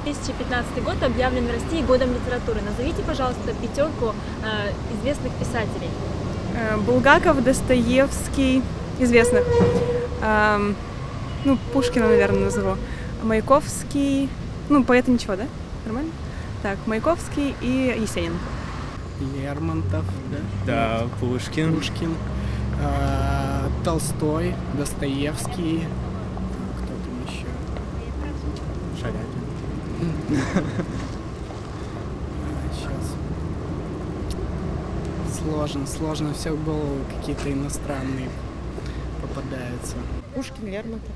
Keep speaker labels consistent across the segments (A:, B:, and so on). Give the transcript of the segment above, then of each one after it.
A: 2015 год объявлен в России годом литературы. Назовите, пожалуйста, пятерку известных писателей.
B: Булгаков, Достоевский, известных. Ну, Пушкина, наверное, назову. Маяковский, ну, поэта ничего, да? Нормально? Так, Маяковский и Есенин.
C: Лермонтов, да?
D: Да, Пушкин.
C: Толстой, Достоевский. Кто там еще?
D: Шаляпин.
C: Сейчас. Сложно все в голову, какие-то иностранные попадаются.
E: Пушкин, Лермонтов.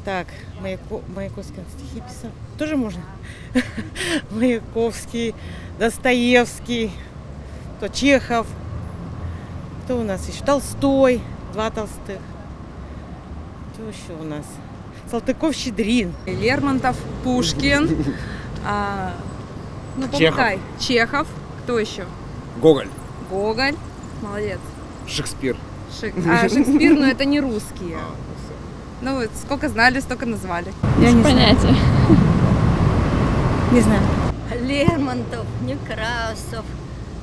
E: Так, Маяковский стихи писал. Тоже можно? Маяковский, Достоевский, то Чехов. Кто у нас еще? Толстой, два Толстых. Кто еще у нас? Салтыков-Щедрин.
B: Лермонтов, Пушкин, ну, помогай. Чехов. Кто еще?
D: Гоголь.
B: Гоголь. Молодец.
D: Шекспир.
B: Шекспир, но это не русские. Ну, вот сколько знали, столько назвали.
A: Я не понятия.
E: Не знаю.
F: Лермонтов, Некрасов,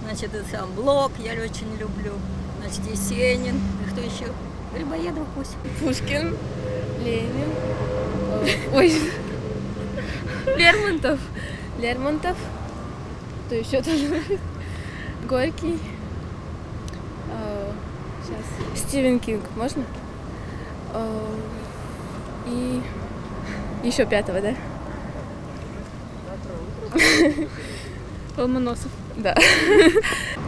F: значит, и сам Блок я очень люблю, значит, Есенин, и кто еще? Грибоедов пусть.
A: Пушкин, Ленин, ой, Лермонтов, кто еще тоже? Горький, сейчас, Стивен Кинг, можно? И еще пятого, да? Ломоносов. Да.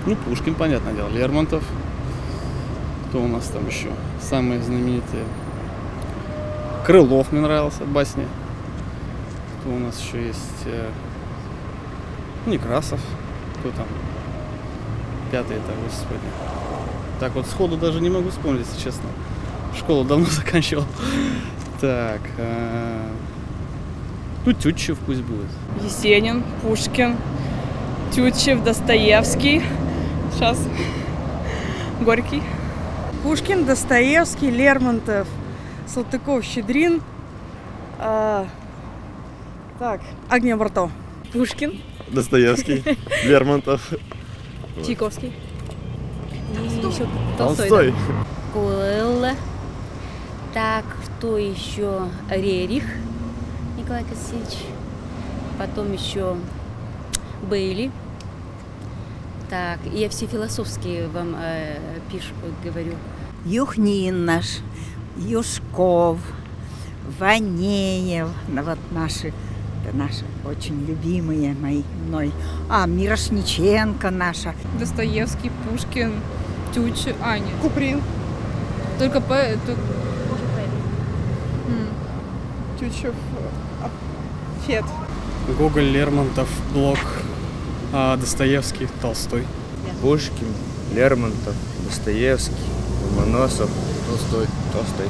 D: Ну, Пушкин, понятное дело. Лермонтов. Кто у нас там еще? Самые знаменитые. Крылов мне нравился, басни. Кто у нас еще есть? Некрасов. Кто там? Пятый, это, господи. Так вот сходу даже не могу вспомнить, если честно. Школу давно заканчивал. Так. Ну, Тютчев пусть будет.
B: Есенин, Пушкин, Тютчев, Достоевский. Сейчас. Горький.
G: Пушкин, Достоевский, Лермонтов, Салтыков-Щедрин. Так, Агния Барто.
A: Пушкин,
H: Достоевский, Лермонтов,
A: Чайковский. И еще
H: Толстой.
I: Куэлла. Так, кто еще? Рерих Николай Косевич. Потом еще Бейли. Так, я все философские вам пишу, говорю.
J: Юхнин наш, Юшков, Ванеев. Ну, вот наши очень любимые мной. Мирошниченко наша.
B: Достоевский, Пушкин, Тютчев, нет.
G: Куприн.
B: Только поэт.
G: Тютчев, Фет.
D: Гоголь, Лермонтов, Блок, Достоевский, Толстой.
H: Пушкин, Лермонтов, Достоевский, Ломоносов, Толстой.